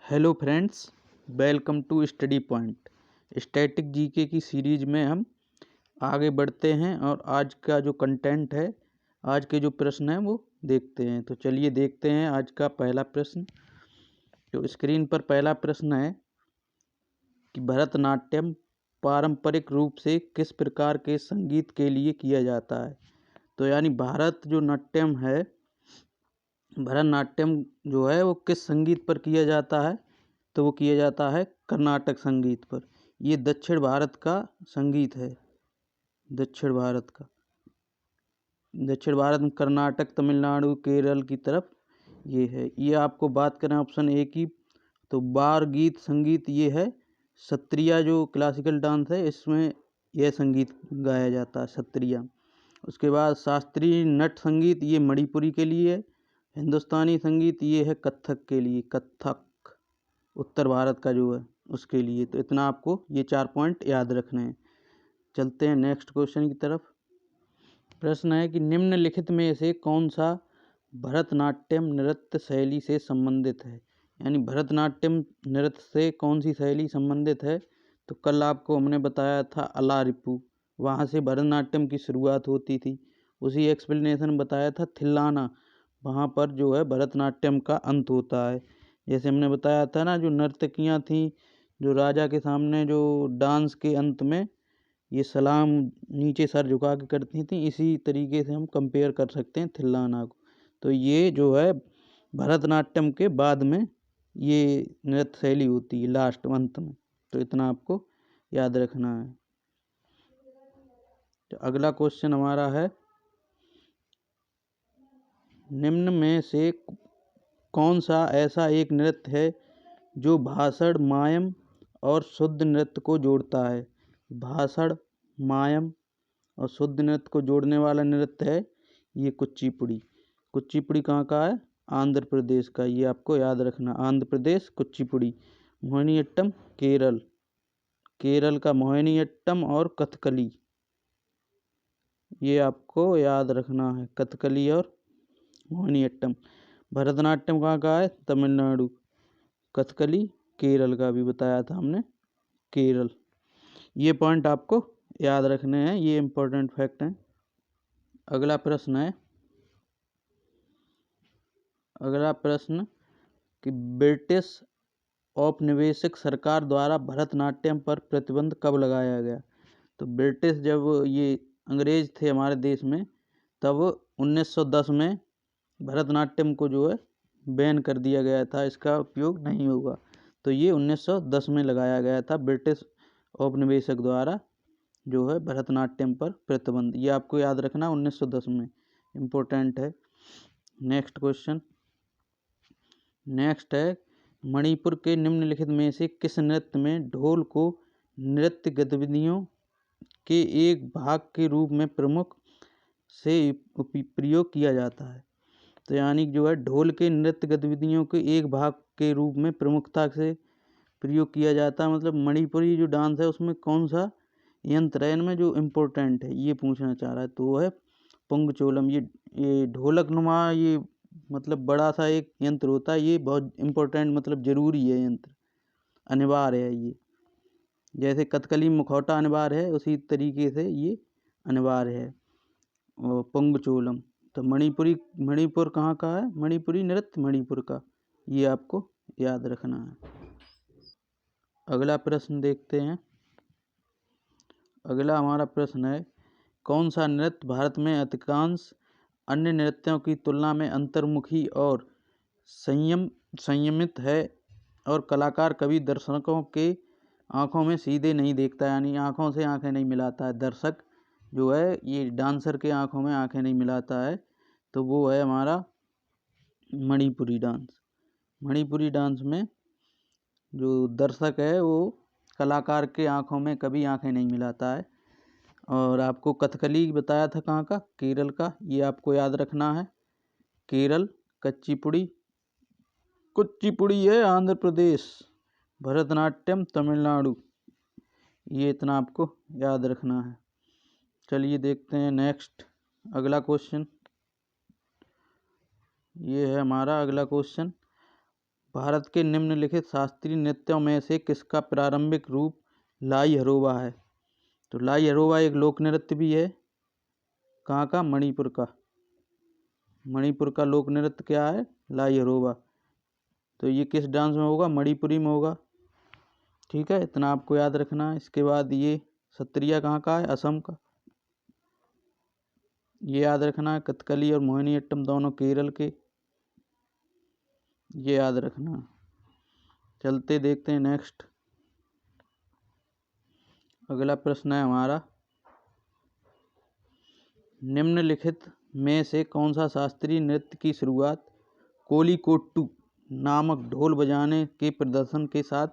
Hello friends, welcome to study point. Static GK की series में हम आगे बढ़ते हैं और आज का जो कंटेंट है, आज के जो प्रश्न हैं वो देखते हैं। तो चलिए देखते हैं आज का पहला प्रश्न। तो स्क्रीन पर पहला प्रश्न है कि भरतनाट्यम पारंपरिक रूप से किस प्रकार के संगीत के लिए किया जाता है। तो यानी भरतनाट्यम जो है वो किस संगीत पर किया जाता है, तो वो किया जाता है कर्नाटक संगीत पर। ये दक्षिण भारत का संगीत है। दक्षिण भारत में कर्नाटक, तमिलनाडु, केरल की तरफ ये है। ये आपको बात करें ऑप्शन ए की, तो बार गीत संगीत ये है सत्रिया, जो क्लासिकल डांस है इसमें यह संगीत गाया जाता है, सत्रिया। उसके बाद शास्त्रीय नट संगीत ये मणिपुरी के लिए है। हिंदुस्तानी संगीत ये है कथक के लिए, कथक उत्तर भारत का जो है उसके लिए। तो इतना आपको ये 4 पॉइंट याद रखने हैं। चलते हैं नेक्स्ट क्वेश्चन की तरफ। प्रश्न है कि निम्नलिखित में से कौन सा भरतनाट्यम नृत्य शैली से संबंधित है। यानी भरतनाट्यम नृत्य से कौन सी शैली संबंधित है। तो कल आपको हमने बताया था अलारिपू, वहाँ से भरतनाट्यम की शुरुआत होती थी। उसी एक्सप्लेनेशन बताया था थिल्लाना, वहाँ पर जो है भरतनाट्यम का अंत होता है। जैसे हमने बताया था ना, जो नर्तकियाँ थीं, जो राजा के सामने जो डांस के अंत में ये सलाम नीचे सर झुका के करती थी, इसी तरीके से हम कंपेयर कर सकते हैं थिल्लाना को। तो ये जो है भरतनाट्यम के बाद में ये नृत्य शैली होती है, लास्ट अंत में। तो इतना आपको याद रखना है। तो अगला क्वेश्चन हमारा है, निम्न में से कौन सा ऐसा एक नृत्य है जो भाषण, मायम और शुद्ध नृत्य को जोड़ता है। भाषण, मायम और शुद्ध नृत्य को जोड़ने वाला नृत्य है ये कुचिपुड़ी। कुचिपुड़ी कहाँ का है? आंध्र प्रदेश का। ये आपको याद रखना, आंध्र प्रदेश कुचिपुड़ी। मोहिनीअट्टम केरल, केरल का मोहिनीअट्टम और कथकली, ये आपको याद रखना है, कथकली और मोहिनीअट्टम। भरतनाट्यम कहाँ का है? तमिलनाडु। कथकली केरल का भी बताया था हमने, केरल। ये पॉइंट आपको याद रखने हैं, ये इम्पोर्टेंट फैक्ट हैं। अगला प्रश्न कि ब्रिटिश औपनिवेशिक सरकार द्वारा भरतनाट्यम पर प्रतिबंध कब लगाया गया। तो ब्रिटिश, जब ये अंग्रेज थे हमारे देश में, तब 1910 में भरतनाट्यम को जो है बैन कर दिया गया था, इसका उपयोग नहीं होगा। तो ये 1910 में लगाया गया था ब्रिटिश औपनिवेशक द्वारा जो है भरतनाट्यम पर प्रतिबंध। ये आपको याद रखना, 1910 में, इम्पोर्टेंट है। नेक्स्ट है, मणिपुर के निम्नलिखित में से किस नृत्य में ढोल को नृत्य गतिविधियों के एक भाग के रूप में प्रमुख से प्रयोग किया जाता है। तो यानी जो है ढोल के नृत्य गतिविधियों के एक भाग के रूप में प्रमुखता से प्रयोग किया जाता है। मतलब मणिपुरी जो डांस है उसमें कौन सा यंत्र है इनमें जो इम्पोर्टेंट है, ये पूछना चाह रहा है। तो वो है पुंगचोलम। ये ढोलक नुमा, ये मतलब बड़ा सा एक यंत्र होता है, ये बहुत इम्पोर्टेंट, मतलब ज़रूरी है यंत्र, अनिवार्य है ये। जैसे कथकली मुखौटा अनिवार्य है, उसी तरीके से ये अनिवार्य है। और पुंगचोलम, तो मणिपुर कहाँ का है? मणिपुरी नृत्य मणिपुर का, ये आपको याद रखना है। अगला प्रश्न देखते हैं। अगला हमारा प्रश्न है, कौन सा नृत्य भारत में अधिकांश अन्य नृत्यों की तुलना में अंतर्मुखी और संयमित है और कलाकार कभी दर्शकों के आंखों में सीधे नहीं देखता, यानी आंखों से आंखें नहीं मिलाता है। दर्शक जो है ये डांसर के आंखों में आंखें नहीं मिलाता है, तो वो है हमारा मणिपुरी डांस। मणिपुरी डांस में जो दर्शक है वो कलाकार के आंखों में कभी आंखें नहीं मिलाता है। और आपको कथकली बताया था कहाँ का? केरल का। ये आपको याद रखना है, केरल। कुचिपुड़ी है आंध्र प्रदेश। भरतनाट्यम तमिलनाडु। ये इतना आपको याद रखना है। चलिए देखते हैं नेक्स्ट, अगला क्वेश्चन। ये है हमारा अगला क्वेश्चन, भारत के निम्नलिखित शास्त्रीय नृत्यों में से किसका प्रारंभिक रूप लाई हरोबा है? तो लाई हरोबा एक लोक नृत्य भी है। कहाँ का? मणिपुर का। मणिपुर का लोक नृत्य क्या है? लाई हरोबा। तो ये किस डांस में होगा? मणिपुरी में होगा। ठीक है, इतना आपको याद रखना है। इसके बाद ये सत्रिया कहाँ का है? असम का। ये याद रखना है। कथकली और मोहिनीअट्टम दोनों केरल के। ये याद रखना। चलते देखते हैं नेक्स्ट। अगला प्रश्न है हमारा, निम्नलिखित में से कौन सा शास्त्रीय नृत्य की शुरुआत कोलीकोट्टू नामक ढोल बजाने के प्रदर्शन के साथ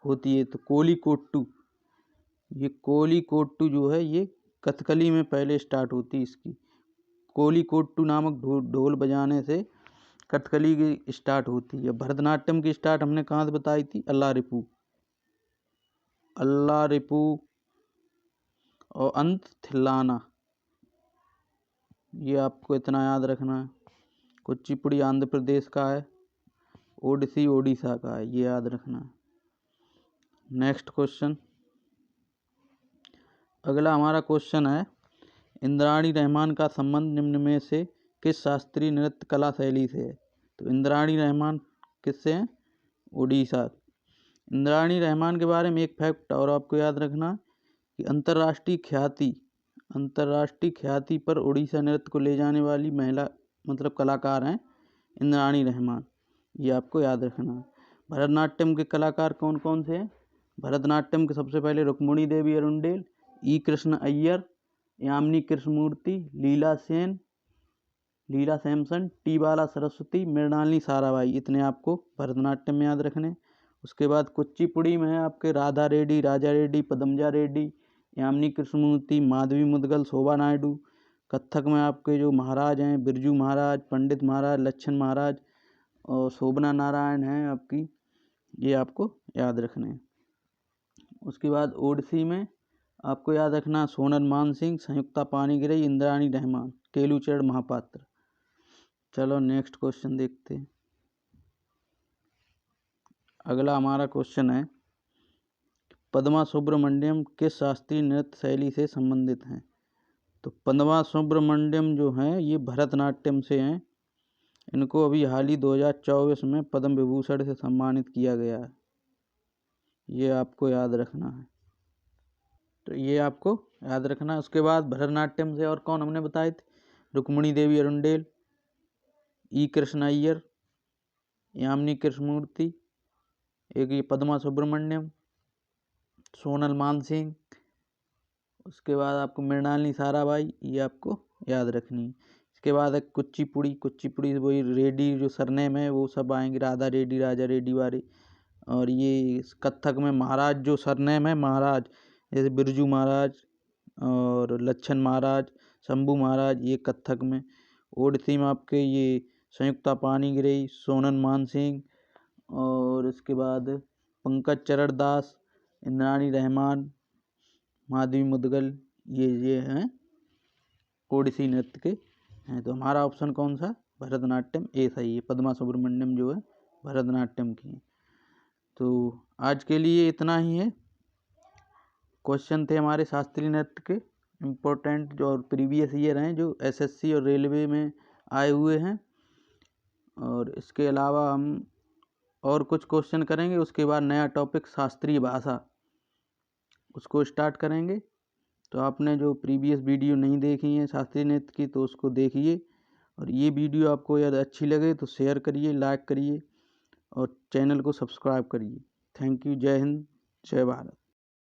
होती है? तो कोलीकोट्टू, ये कोलीकोट्टू जो है ये कथकली में पहले स्टार्ट होती है। इसकी कोलीकोट्टू नामक ढोल बजाने से कथकली की स्टार्ट होती है। भरतनाट्यम की स्टार्ट हमने कहाँ से बताई थी? अल्लारिपू और अंत थिल्लाना। ये आपको इतना याद रखना है। कुचिपुड़ी आंध्र प्रदेश का है। ओडिसी ओडिशा का है। ये याद रखना है। Next question. अगला हमारा क्वेश्चन है, इंद्राणी रहमान का संबंध निम्न में से किस शास्त्रीय नृत्य कला शैली से है? तो इंद्राणी रहमान किससे हैं? उड़ीसा। इंद्राणी रहमान के बारे में एक फैक्ट और आपको याद रखना कि अंतर्राष्ट्रीय ख्याति पर उड़ीसा नृत्य को ले जाने वाली महिला मतलब कलाकार हैं इंद्राणी रहमान। ये आपको याद रखना है। भरतनाट्यम के कलाकार कौन कौन से हैं? भरतनाट्यम के सबसे पहले रुक्मिणी देवी अरुंडेल, ई कृष्ण अय्यर, यामिनी कृष्णमूर्ति, लीला सैमसन, टी बाला सरस्वती, मृणालिनी साराभाई। इतने आपको भरतनाट्यम में याद रखने। उसके बाद कुचिपुड़ी में है आपके राधा रेड्डी, राजा रेड्डी, पदमजा रेड्डी, यामिनी कृष्णमूर्ति, माधवी मुदगल, शोभा नायडू। कथक में आपके जो महाराज हैं बिरजू महाराज, पंडित महाराज, लच्छन महाराज और शोभना नारायण हैं आपकी। ये आपको याद रखने हैं। उसके बाद ओडिसी में आपको याद रखना सोनल मानसिंह, संयुक्ता पानीग्राही, इंद्राणी रहमान, केलुचरण महापात्र। चलो नेक्स्ट क्वेश्चन देखते हैं। अगला हमारा क्वेश्चन है, पद्मा सुब्रमण्यम किस शास्त्रीय नृत्य शैली से संबंधित हैं? तो पद्मा सुब्रमण्यम जो हैं ये भरतनाट्यम से हैं। इनको अभी हाल ही 2024 में पद्म विभूषण से सम्मानित किया गया है। ये आपको याद रखना है। तो ये आपको याद रखना है। उसके बाद भरतनाट्यम से और कौन हमने बताए थे? रुक्मिणी देवी अरुंडेल, ई कृष्ण अय्यर, यामिनी कृष्णमूर्ति, एक ये पद्मा सुब्रमण्यम, सोनल मानसिंह। उसके बाद आपको मृणालिनी साराभाई। ये आपको याद रखनी है। इसके बाद है कुचिपुड़ी वही रेड्डी जो सरनेम है वो सब आएंगे, राधा रेड्डी, राजा रेड्डी वाले। और ये कथक में महाराज जो सरनेम है महाराज, जैसे बिरजू महाराज और लच्छन महाराज, शंभू महाराज, ये कथक में। ओडिसी में आपके ये संयुक्ता पानीग्राही, सोनल मानसिंह और इसके बाद पंकज चरण दास, इंद्राणी रहमान, माधवी मुदगल, ये हैं ओडिसी नृत्य के हैं। तो हमारा ऑप्शन कौन सा? भरतनाट्यम ए सही है। पद्मा सुब्रमण्यम जो है भरतनाट्यम की है। तो आज के लिए इतना ही है। क्वेश्चन थे हमारे शास्त्रीय नृत्य के इम्पोर्टेंट जो और प्रीवियस ईयर हैं जो एसएससी और रेलवे में आए हुए हैं। और इसके अलावा हम और कुछ क्वेश्चन करेंगे। उसके बाद नया टॉपिक शास्त्रीय भाषा उसको स्टार्ट करेंगे। तो आपने जो प्रीवियस वीडियो नहीं देखी है शास्त्रीय नृत्य की तो उसको देखिए। और ये वीडियो आपको यदि अच्छी लगे तो शेयर करिए, लाइक करिए और चैनल को सब्सक्राइब करिए। Thank you. जय हिंद, जय भारत।